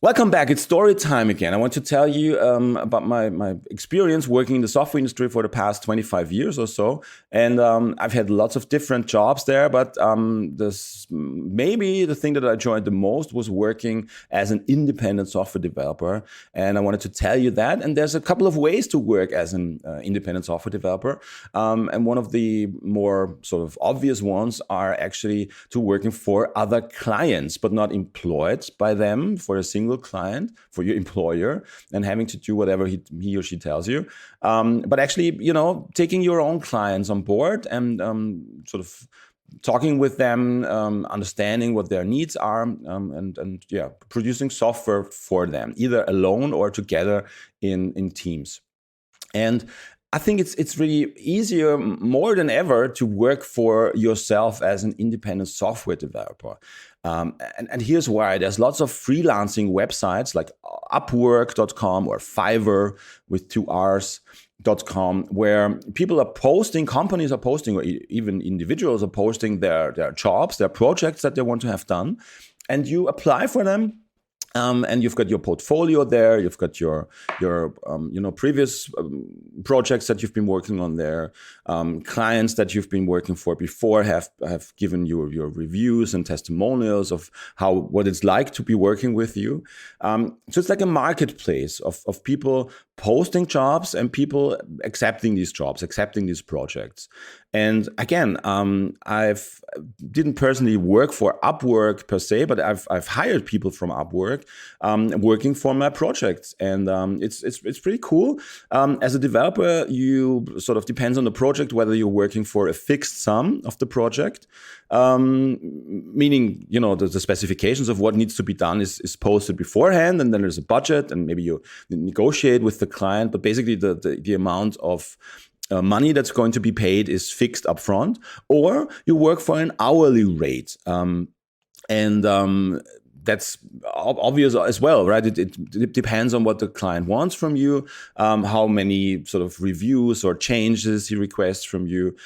Welcome back. It's story time again. I want to tell you about my experience working in the software industry for the past 25 years or so. And I've had lots of different jobs there, but maybe the thing that I enjoyed the most was working as an independent software developer. And I wanted to tell you that. And there's a couple of ways to work as an independent software developer. And one of the more sort of obvious ones are actually to working for other clients, but not employed by them for a single client, for your employer, and having to do whatever he or she tells you. But actually, taking your own clients on board and sort of talking with them, understanding what their needs are, and producing software for them, either alone or together in teams. And I think it's really easier more than ever to work for yourself as an independent software developer. And here's why. There's lots of freelancing websites like Upwork.com or Fiverr with 2 Rs.com, where people are posting, companies are posting, or even individuals are posting their jobs, their projects that they want to have done. And you apply for them. And you've got your portfolio there. You've got your previous projects that you've been working on there. Clients that you've been working for before have given you your reviews and testimonials of what it's like to be working with you. So it's like a marketplace of people posting jobs and people accepting these jobs, accepting these projects. And again, I didn't personally work for Upwork per se, but I've hired people from Upwork working for my projects, and it's pretty cool. As a developer, you sort of depends on the project whether you're working for a fixed sum of the project, meaning the specifications of what needs to be done is posted beforehand, and then there's a budget, and maybe you negotiate with the client, but basically the amount of money that's going to be paid is fixed up front, or you work for an hourly rate. That's obvious as well, right? It depends on what the client wants from you, how many sort of reviews or changes he requests from you.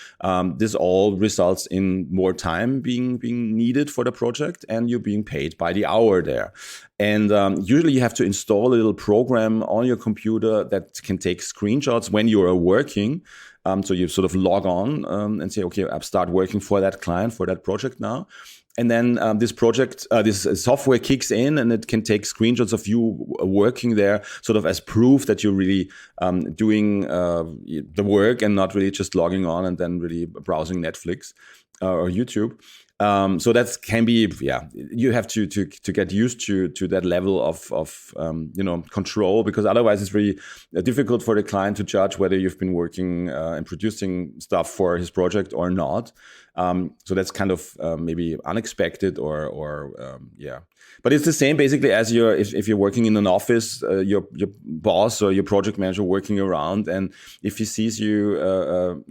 This all results in more time being needed for the project, and you're being paid by the hour there. And usually you have to install a little program on your computer that can take screenshots when you are working. So you sort of log on and say, okay, I'll start working for that client, for that project now. And then this software kicks in, and it can take screenshots of you working there, sort of as proof that you're really doing the work and not really just logging on and then really browsing Netflix or YouTube. So that can be, you have to get used to that level of control, because otherwise it's really difficult for the client to judge whether you've been working and producing stuff for his project or not. So that's kind of maybe unexpected or. But it's the same basically as if you're working in an office, your boss or your project manager working around, and if he sees you,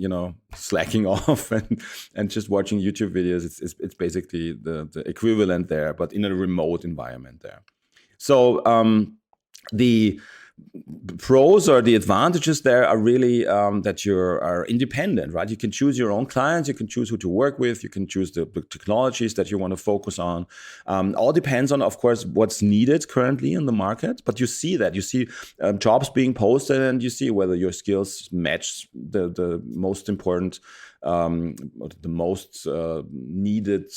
slacking off and just watching YouTube videos, it's basically the equivalent there, but in a remote environment there. So the pros or the advantages there are really that you are independent, right? You can choose your own clients, you can choose who to work with, you can choose the technologies that you want to focus on. All depends on, of course, what's needed currently in the market. But you see jobs being posted, and you see whether your skills match the most important, the most needed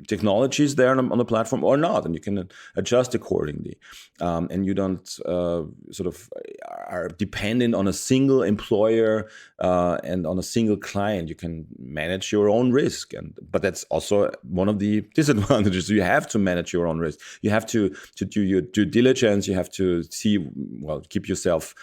technologies there on the platform or not, and you can adjust accordingly. And you don't sort of are dependent on a single employer and on a single client. You can manage your own risk, but that's also one of the disadvantages. You have to manage your own risk. You have to do your due diligence. You have to keep yourself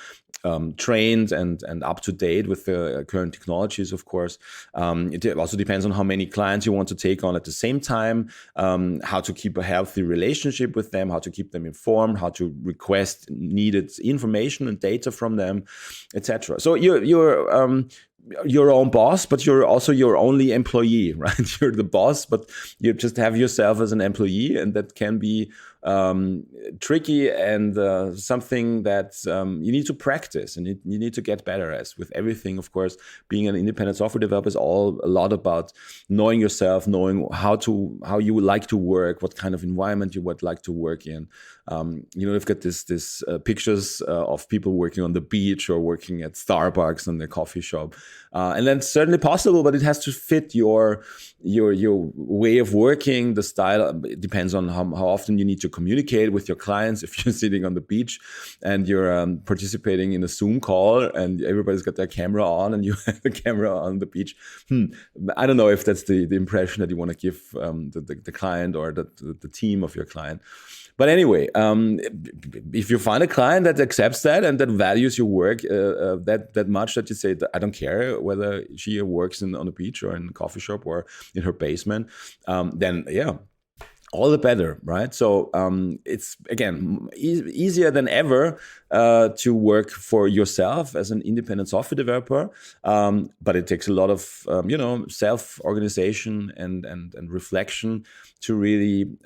trained and up to date with the current technologies, of course. It also depends on how many clients you want to take on at the same time, how to keep a healthy relationship with them, how to keep them informed, how to request needed information and data from them, etc. So you're your own boss, but you're also your only employee, right? You're the boss, but you just have yourself as an employee, and that can be tricky and something that you need to practice and you need to get better at. With everything, of course, being an independent software developer is a lot about knowing yourself, knowing how you would like to work, what kind of environment you would like to work in. You've got this pictures of people working on the beach or working at Starbucks in the coffee shop, and that's certainly possible, but it has to fit your way of working. The style, it depends on how often you need to communicate with your clients. If you're sitting on the beach and you're participating in a Zoom call and everybody's got their camera on and you have the camera on the beach, I don't know if that's the impression that you want to give the client or the team of your client. But anyway, if you find a client that accepts that and that values your work that much that you say, I don't care whether she works on the beach or in a coffee shop or in her basement, then yeah, all the better, right? So it's, again, easier than ever to work for yourself as an independent software developer, but it takes a lot of self-organization and reflection to really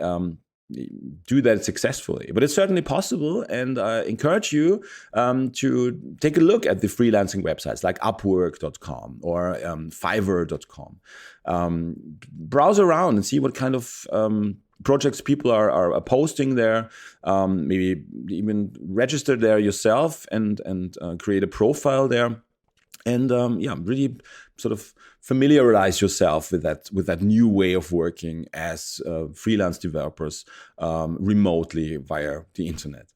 do that successfully. But it's certainly possible, and I encourage you to take a look at the freelancing websites like Upwork.com or Fiverr.com. Browse around and see what kind of projects people are posting there. Maybe even register there yourself and create a profile there. And really sort of familiarize yourself with that new way of working as freelance developers remotely via the internet.